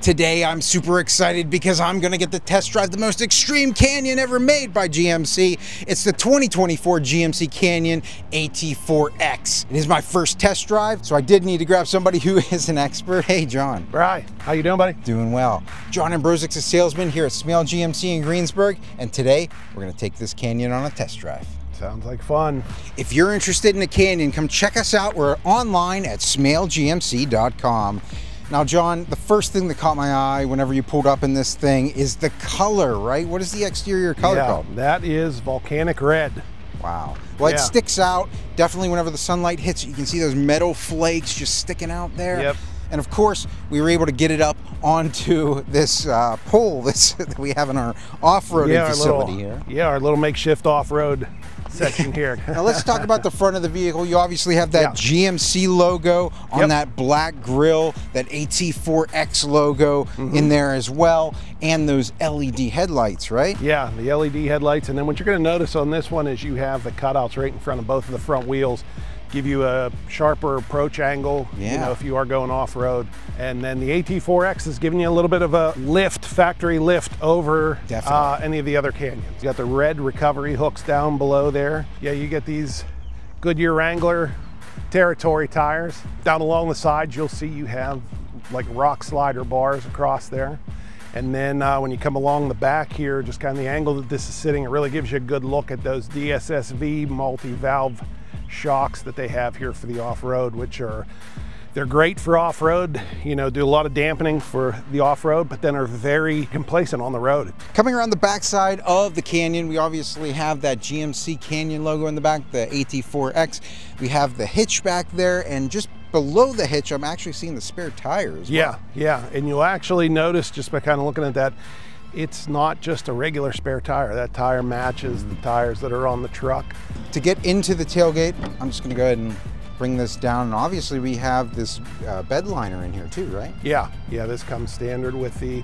Today I'm super excited because I'm going to get to test drive the most extreme Canyon ever made by GMC. It's the 2024 GMC Canyon AT4X. It is my first test drive, so I did need to grab somebody who is an expert. Hey, John. Right. How you doing, buddy? Doing well. John Ambrosic's a salesman here at Smale GMC in Greensburg, and today we're going to take this Canyon on a test drive. Sounds like fun. If you're interested in a Canyon, come check us out. We're online at smalegmc.com. Now, John, the first thing that caught my eye whenever you pulled up in this thing is the color, right? What is the exterior color called? That is volcanic red. Wow. Well, it sticks out. Definitely whenever the sunlight hits it, you can see those metal flakes just sticking out there. Yep. And of course, we were able to get it up onto this pole that we have in our off-roading facility here. Yeah, our little makeshift off-road section here. Now let's talk about the front of the vehicle. You obviously have that GMC logo on that black grille, that AT4X logo in there as well, and those LED headlights, right? Yeah, the LED headlights. And then what you're going to notice on this one is you have the cutouts right in front of both of the front wheels. Give you a sharper approach angle, you know, if you are going off-road. And then the AT4X is giving you a little bit of a lift, factory lift over any of the other Canyons. You got the red recovery hooks down below there. Yeah, you get these Goodyear Wrangler Territory tires. Down along the sides, you'll see you have like rock slider bars across there. And then when you come along the back here, just kind of the angle that this is sitting, it really gives you a good look at those DSSV multi-valve shocks that they have here for the off-road, which they're great for off-road, you know, do a lot of dampening for the off-road, but then are very complacent on the road. Coming around the backside of the Canyon, we obviously have that GMC Canyon logo in the back, the AT4X. We have the hitch back there, and just below the hitch, I'm actually seeing the spare tires. Yeah, and you'll actually notice just by kind of looking at that, it's not just a regular spare tire. That tire matches the tires that are on the truck. To get into the tailgate, I'm just gonna go ahead and bring this down. And obviously we have this bed liner in here too, right? Yeah, this comes standard with the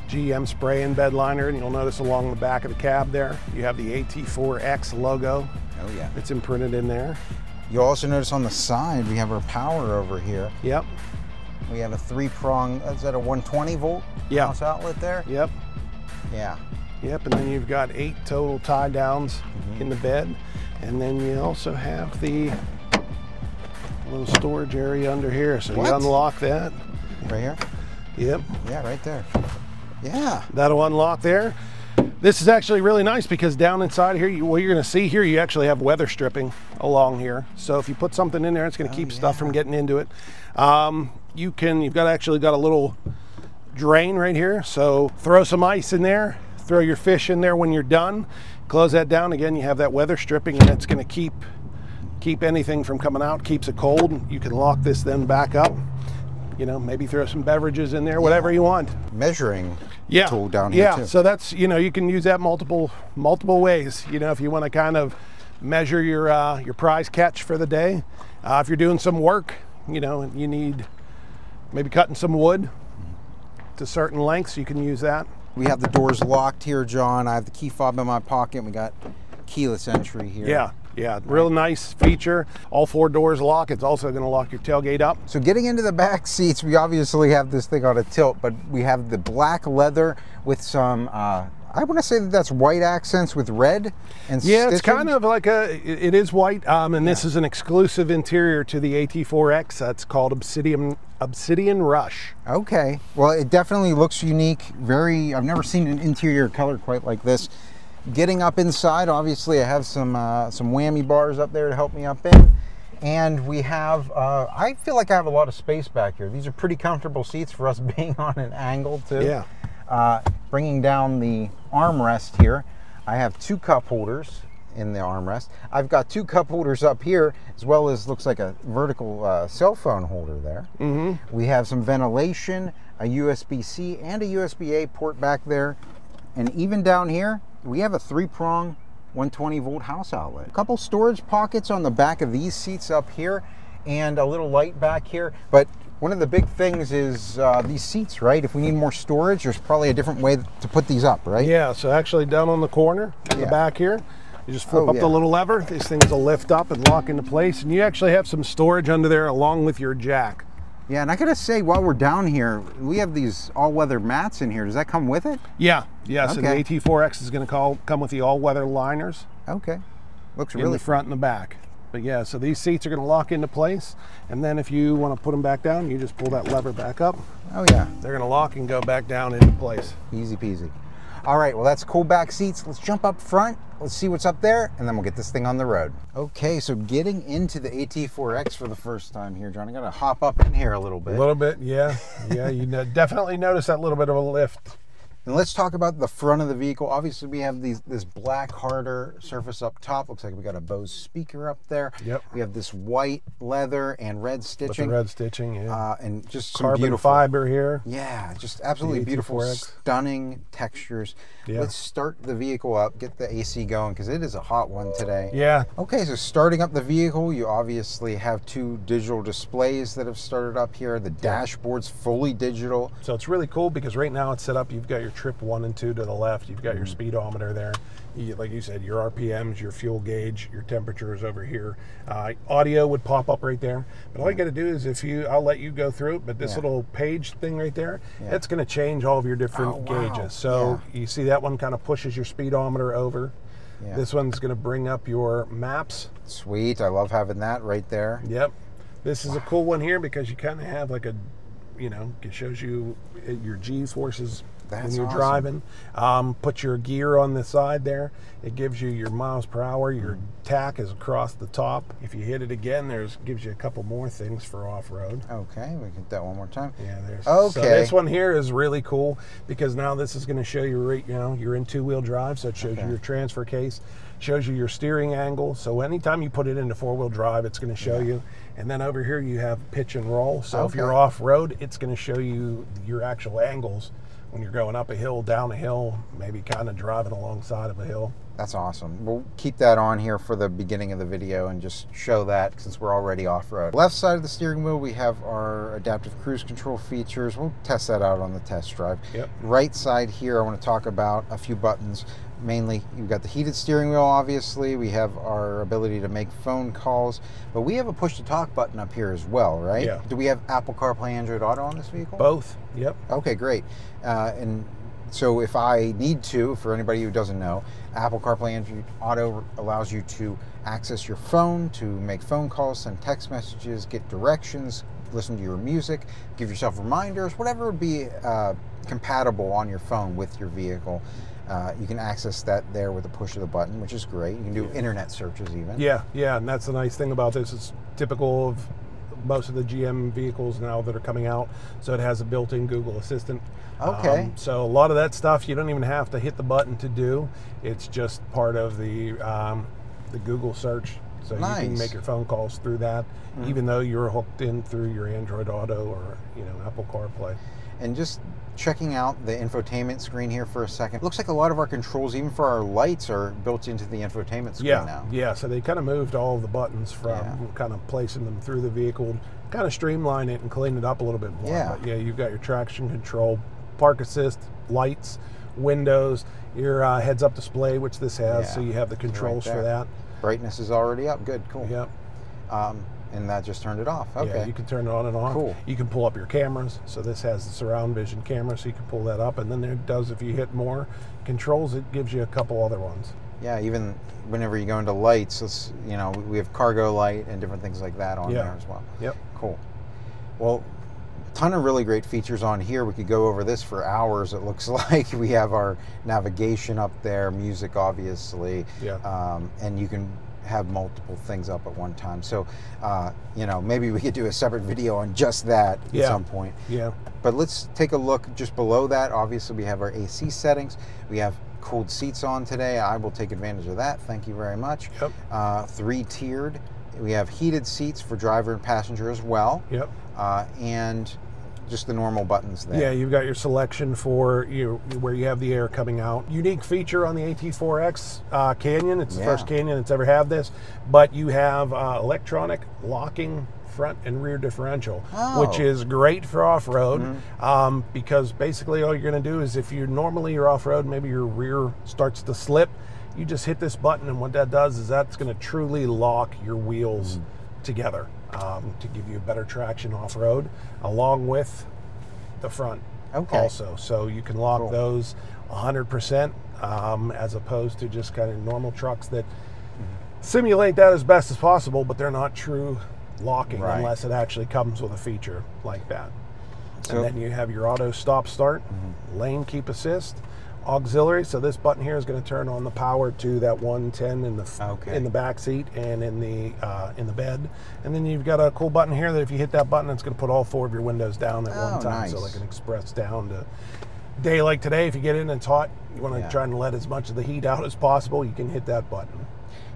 GM spray and bed liner. And you'll notice along the back of the cab there, you have the AT4X logo. Oh yeah. It's imprinted in there. You'll also notice on the side, we have our power over here. Yep. We have a 3-prong, is that a 120 volt house outlet there? Yep. Yeah. Yep, and then you've got 8 total tie downs in the bed. And then you also have the little storage area under here. So you unlock that. Right here? Yep. Yeah, right there. Yeah. That'll unlock there. This is actually really nice because down inside here, what you're gonna see here, you actually have weather stripping along here. So if you put something in there, it's gonna keep stuff from getting into it. You've actually got a little drain right here. So throw some ice in there, throw your fish in there when you're done, close that down. Again, you have that weather stripping and it's gonna keep anything from coming out, keeps it cold. You can lock this then back up. You know, maybe throw some beverages in there, whatever you want. Measuring tool down here too. So that's, you know, you can use that multiple ways. You know, if you want to kind of measure your prize catch for the day. If you're doing some work, you know, you need maybe cutting some wood to certain lengths, you can use that. We have the doors locked here, John. I have the key fob in my pocket. We got keyless entry here. Yeah, real nice feature. All 4 doors lock. It's also going to lock your tailgate up. So getting into the back seats, we obviously have this thing on a tilt, but we have the black leather with some, I want to say that that's white accents with red and stitching. It's kind of like it is white, and this is an exclusive interior to the AT4X. That's called Obsidian Rush. Okay, well, it definitely looks unique. I've never seen an interior color quite like this. Getting up inside, obviously I have some whammy bars up there to help me up in. And we have, I feel like I have a lot of space back here. These are pretty comfortable seats for us being on an angle too. Yeah. Bringing down the armrest here, I have 2 cup holders in the armrest. I've got 2 cup holders up here, as well as looks like a vertical cell phone holder there. We have some ventilation, a USB-C and a USB-A port back there. And even down here, we have a 3-prong 120 volt house outlet. A couple storage pockets on the back of these seats up here and a little light back here. But one of the big things is these seats, right? If we need more storage, there's probably a different way to put these up, right? Yeah, so actually down on the corner, in the back here, you just flip up the little lever. These things will lift up and lock into place. And you actually have some storage under there along with your jack. Yeah, and I gotta say, while we're down here, we have these all-weather mats in here. Does that come with it? Yeah, yeah. So the Okay. AT4X is going to come with the all-weather liners. Okay. Looks In really the front and the back. But yeah, so these seats are going to lock into place, and then if you want to put them back down, you just pull that lever back up. Oh yeah. They're going to lock and go back down into place. Easy peasy. All right, well, that's cool back seats. Let's jump up front. Let's see what's up there, and then we'll get this thing on the road. Okay, so getting into the AT4X for the first time here, John. I gotta hop up in here a little bit. A little bit, yeah. Yeah, you definitely notice that little bit of a lift. And let's talk about the front of the vehicle. Obviously, we have this black harder surface up top. Looks like we got a Bose speaker up there. Yep. We have this white leather and red With stitching. the red stitching, yeah. And just some Carbon beautiful fiber here. Yeah, just absolutely The beautiful, AT4X. stunning textures. Yeah. Let's start the vehicle up, get the AC going, because it is a hot one today. Yeah. Okay, so starting up the vehicle, you obviously have two digital displays that have started up here. The dashboard's fully digital. So it's really cool because right now it's set up, you've got your trip 1 and 2 to the left, you've got your speedometer there. Like you said, your RPMs, your fuel gauge, your temperature is over here. Audio would pop up right there. But all you got to do is I'll let you go through it, but this little page thing right there, it's going to change all of your different gauges. So you see that one kind of pushes your speedometer over. Yeah. This one's going to bring up your maps. Sweet, I love having that right there. Yep. This is a cool one here because you kind of have like a, it shows you your G-forces when you're driving. Put your gear on the side there. It gives you your miles per hour. Your tack is across the top. If you hit it again, gives you a couple more things for off-road. Okay, we can hit that one more time. Yeah, there's. Okay. So this one here is really cool because now this is going to show you, you're in two-wheel drive, so it shows you your transfer case, shows you your steering angle. So anytime you put it into four-wheel drive, it's going to show you. And then over here you have pitch and roll. So if you're off-road, it's going to show you your actual angles when you're going up a hill, down a hill, maybe kind of driving alongside of a hill. That's awesome. We'll keep that on here for the beginning of the video and just show that since we're already off-road. Left side of the steering wheel, we have our adaptive cruise control features. We'll test that out on the test drive. Yep. Right side here, I want to talk about a few buttons. Mainly, you've got the heated steering wheel, obviously. We have our ability to make phone calls, but we have a push-to-talk button up here as well, right? Yeah. Do we have Apple CarPlay, Android Auto on this vehicle? Both, yep. Okay, great. And so if I need to, for anybody who doesn't know, Apple CarPlay Android Auto allows you to access your phone, to make phone calls, send text messages, get directions, listen to your music, give yourself reminders, whatever would be compatible on your phone with your vehicle. You can access that there with a push of the button, which is great. You can do internet searches even. Yeah, and that's the nice thing about this. It's typical of most of the GM vehicles now that are coming out. So it has a built-in Google Assistant. Okay. So a lot of that stuff you don't even have to hit the button to do. It's just part of the Google search. So you can make your phone calls through that, even though you're hooked in through your Android Auto or Apple CarPlay. And just checking out the infotainment screen here for a second. Looks like a lot of our controls, even for our lights, are built into the infotainment screen now. Yeah, so they kind of moved all of the buttons from kind of placing them through the vehicle, kind of streamline it and clean it up a little bit more. Yeah. But yeah, you've got your traction control, park assist, lights, windows, your heads-up display, which this has, so you have the controls for that. Brightness is already up. Good, cool. Yep. And that just turned it off. Okay. Yeah, you can turn it on and off. Cool. You can pull up your cameras. So this has the surround vision camera, so you can pull that up. And then it does, if you hit more controls, it gives you a couple other ones. Yeah, even whenever you go into lights, we have cargo light and different things like that on there as well. Yep. Cool. Well, ton of really great features on here. We could go over this for hours, it looks like. We have our navigation up there, music, obviously. Yeah. And you can have multiple things up at one time. So, maybe we could do a separate video on just that at some point. Yeah. But let's take a look just below that. Obviously, we have our AC settings. We have cooled seats on today. I will take advantage of that. Thank you very much. Yep. 3-tiered. We have heated seats for driver and passenger as well. Yep. And just the normal buttons there. Yeah, you've got your selection for where you have the air coming out. Unique feature on the AT4X Canyon. It's the first Canyon that's ever had this, but you have electronic locking front and rear differential, which is great for off-road because basically all you're going to do is if you're off-road, maybe your rear starts to slip, you just hit this button, and what that does is that's going to truly lock your wheels together to give you better traction off-road, along with the front also. So you can lock those 100% as opposed to just kind of normal trucks that simulate that as best as possible, but they're not true locking unless it actually comes with a feature like that. So, and then you have your auto stop start, lane keep assist, auxiliary. So this button here is going to turn on the power to that 110 in the back seat and in the bed. And then you've got a cool button here that if you hit that button, it's going to put all 4 of your windows down at one time. So like an express down to day like today. If you get in and it's hot, you want to try and let as much of the heat out as possible, you can hit that button.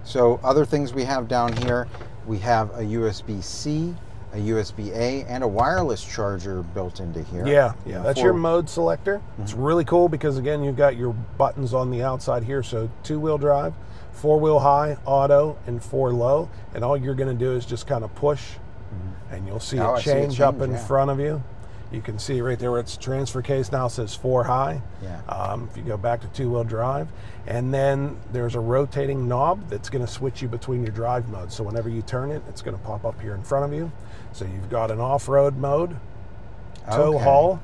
So other things we have down here, we have a USB-C, a USB-A, and a wireless charger built into here. Yeah, that's your mode selector. It's really cool because, again, you've got your buttons on the outside here. So 2-wheel drive, 4-wheel high, auto, and 4 low. And all you're going to do is just kind of push, and you'll see it change up in front of you. You can see right there where its transfer case now says 4 high. If you go back to 2-wheel drive, and then there's a rotating knob that's going to switch you between your drive modes. So whenever you turn it, it's going to pop up here in front of you. So you've got an off-road mode, tow haul.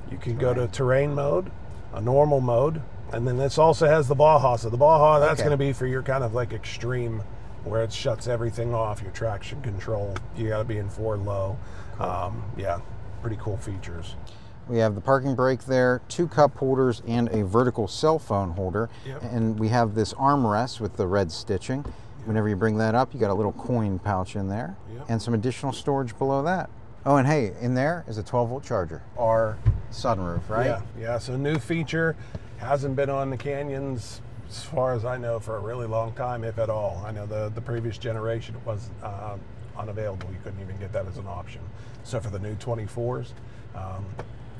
You can go to terrain mode, a normal mode, and then this also has the Baja. So the Baja, that's going to be for your kind of like extreme, where it shuts everything off, your traction control. You got to be in 4 low. Yeah. Pretty cool features. We have the parking brake there, 2 cup holders, and a vertical cell phone holder. And we have this armrest with the red stitching. Whenever you bring that up, you got a little coin pouch in there, and some additional storage below that. Oh, and hey, in there is a 12-volt charger. Our sunroof, right? Yeah, so new feature, hasn't been on the Canyons as far as I know for a really long time, if at all. I know the previous generation was unavailable. You couldn't even get that as an option. So for the new 24s,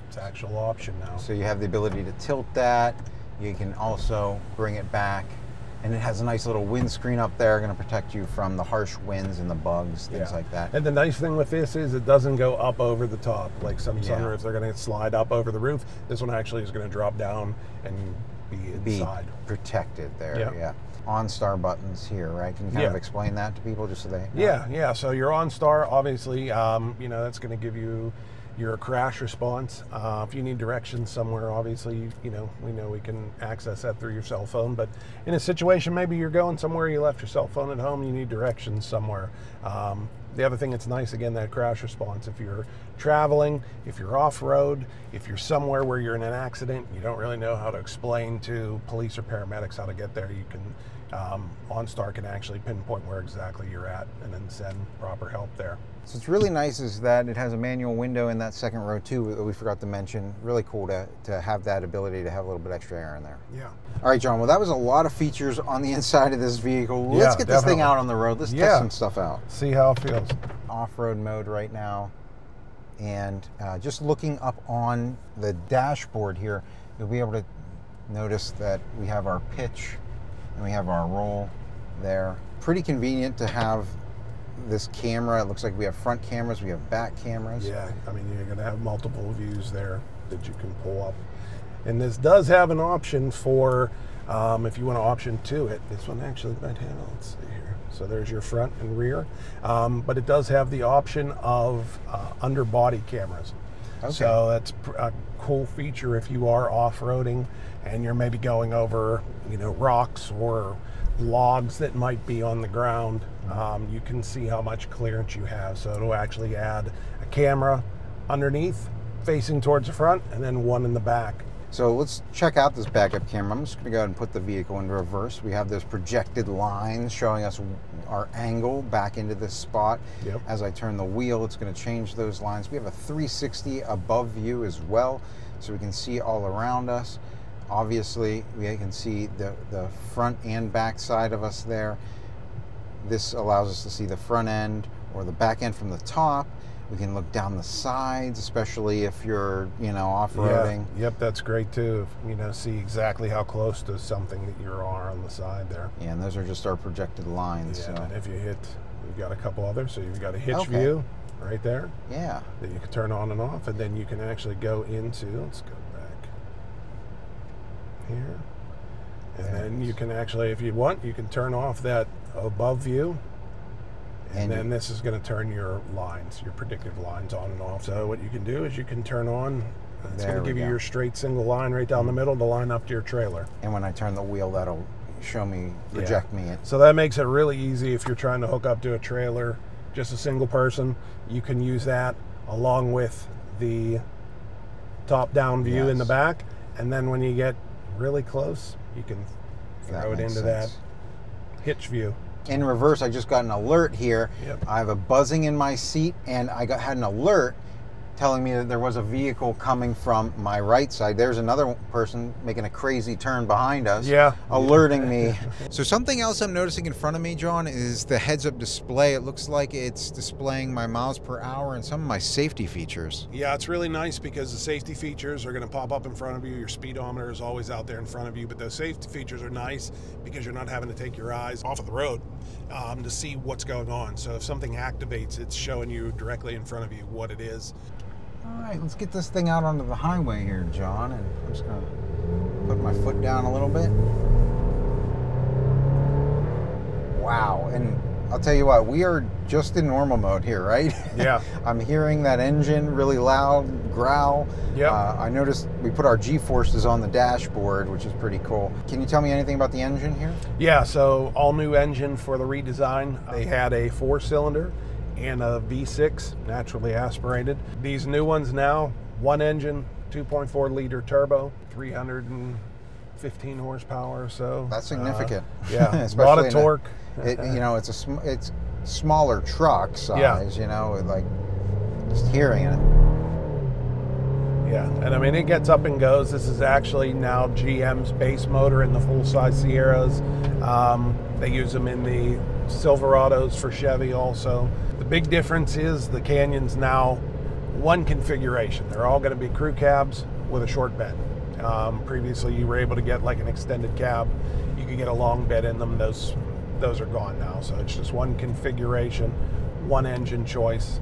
it's an actual option now. So you have the ability to tilt that. You can also bring it back. And it has a nice little windscreen up there, going to protect you from the harsh winds and the bugs, things like that. And the nice thing with this is it doesn't go up over the top. Like some sunroofs, they're going to slide up over the roof. This one actually is going to drop down and be inside. Protected there, OnStar buttons here, right? Can you kind of explain that to people just so they know? So your OnStar, obviously, that's going to give you your crash response. If you need directions somewhere, obviously, we know we can access that through your cell phone. But in a situation, maybe you're going somewhere, you left your cell phone at home, you need directions somewhere. The other thing that's nice, again, that crash response. If you're traveling, if you're off-road, if you're somewhere where you're in an accident, you don't really know how to explain to police or paramedics how to get there, you can, OnStar can actually pinpoint where exactly you're at and then send proper help there. So what's really nice is that it has a manual window in that second row too that we forgot to mention. Really cool to have that ability to have a little bit extra air in there. All right, John, well that was a lot of features on the inside of this vehicle. Let's get this thing out on the road. Let's test some stuff out. See how it feels. Off-road mode right now. And just looking up on the dashboard here, you'll be able to notice that we have our pitch and we have our roll there. Pretty convenient to have this camera. It looks like we have front cameras, we have back cameras. Yeah, I mean, you're going to have multiple views there that you can pull up. And this does have an option for, if you want to option to it, this one actually might have, let's see here. So there's your front and rear, but it does have the option of underbody cameras. So that's a cool feature if you are off-roading and you're maybe going over, rocks or logs that might be on the ground. You can see how much clearance you have. So it'll actually add a camera underneath facing towards the front and then one in the back. So let's check out this backup camera. I'm just going to go ahead and put the vehicle in reverse. We have those projected lines showing us our angle back into this spot. As I turn the wheel, it's going to change those lines. We have a 360 above view as well, so we can see all around us. Obviously, we can see the front and back side of us there. This allows us to see the front end or the back end from the top. We can look down the sides, especially if you're, off-roading. Yep, that's great too. See exactly how close to something that you are on the side there. Yeah, and those are just our projected lines. Yeah, and if you hit, we've got a couple others. So you've got a hitch view right there. Yeah. That you can turn on and off, and then you can actually go into, let's go back here. And then you can actually, if you want, you can turn off that above view And then this is going to turn your lines, your predictive lines on and off. So what you can do is you can turn on, it's going to give you your straight single line right down the middle to line up to your trailer. And when I turn the wheel, that'll show me, project me it. So that makes it really easy if you're trying to hook up to a trailer, just a single person. You can use that along with the top-down view in the back. And then when you get really close, you can throw it into that hitch view. In reverse, I just got an alert here. I have a buzzing in my seat, and I had an alert telling me that there was a vehicle coming from my right side. There's another person making a crazy turn behind us, alerting me. So something else I'm noticing in front of me, John, is the heads-up display. It looks like it's displaying my miles per hour and some of my safety features. Yeah, it's really nice because the safety features are going to pop up in front of you. Your speedometer is always out there in front of you, but those safety features are nice because you're not having to take your eyes off of the road to see what's going on. So if something activates, it's showing you directly in front of you what it is. All right, let's get this thing out onto the highway here, John, and I'm just going to put my foot down a little bit. Wow, and I'll tell you what, we are just in normal mode here, right? Yeah. I'm hearing that engine really loud growl. Yeah. I noticed we put our G-forces on the dashboard, which is pretty cool. Can you tell me anything about the engine here? Yeah, so all new engine for the redesign. They had a 4-cylinder and a V6, naturally aspirated. These new ones now, one engine, 2.4 liter turbo, 315 horsepower or so. That's significant. Yeah, a lot of torque. It's smaller truck size, like just hearing it. Yeah, and I mean, it gets up and goes. This is actually now GM's base motor in the full-size Sierras. They use them in the Silverados for Chevy also. The big difference is the Canyon's now one configuration. They're all going to be crew cabs with a short bed. Previously, you were able to get like an extended cab. You could get a long bed in them. Those are gone now. So it's just one configuration, one engine choice.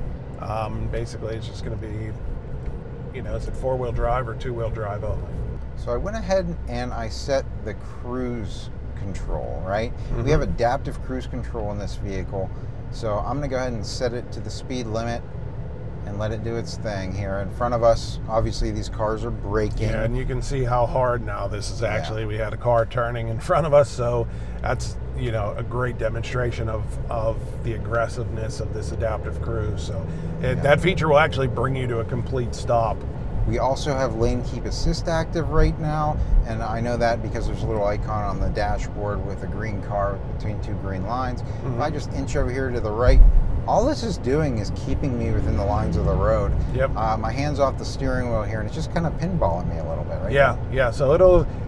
Basically, it's just going to be, is it 4-wheel drive or 2-wheel drive only? So I went ahead and I set the cruise control, right? We have adaptive cruise control in this vehicle. So I'm going to go ahead and set it to the speed limit and let it do its thing here. In front of us, obviously these cars are braking. Yeah, and you can see how hard now this is actually. We had a car turning in front of us, so that's, a great demonstration of the aggressiveness of this adaptive cruise. So that feature will actually bring you to a complete stop. We also have lane keep assist active right now, and I know that because there's a little icon on the dashboard with a green car between two green lines. If I just inch over here to the right, all this is doing is keeping me within the lines of the road. Yep. My hand's off the steering wheel here, and it's just kind of pinballing me a little bit, right? Yeah. So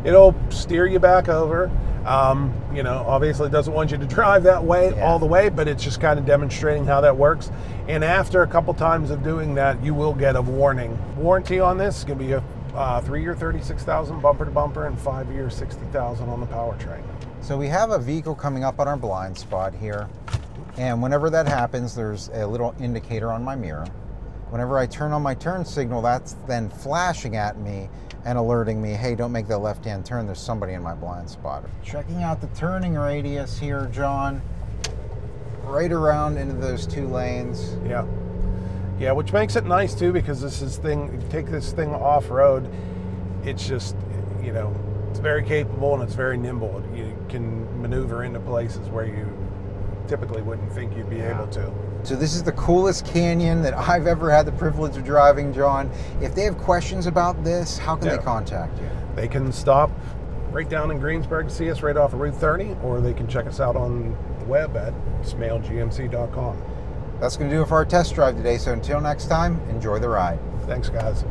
it'll steer you back over. Obviously it doesn't want you to drive that way all the way, but it's just kind of demonstrating how that works. And after a couple times of doing that, you will get a warning. Warranty on this is going to be a 3-year, 36,000 bumper to bumper, and 5-year, 60,000 on the powertrain. So we have a vehicle coming up on our blind spot here, and whenever that happens, there's a little indicator on my mirror. Whenever I turn on my turn signal, that's then flashing at me and alerting me, hey, don't make that left-hand turn, there's somebody in my blind spot. Checking out the turning radius here, John, right around into those 2 lanes. Yeah, which makes it nice too, because take this thing off-road, it's just, it's very capable and it's very nimble. You can maneuver into places where you typically wouldn't think you'd be able to. So this is the coolest Canyon that I've ever had the privilege of driving, John. If they have questions about this, how can they contact you? They can stop right down in Greensburg to see us right off of Route 30, or they can check us out on the web at smailgmc.com. That's going to do it for our test drive today. So until next time, enjoy the ride. Thanks, guys.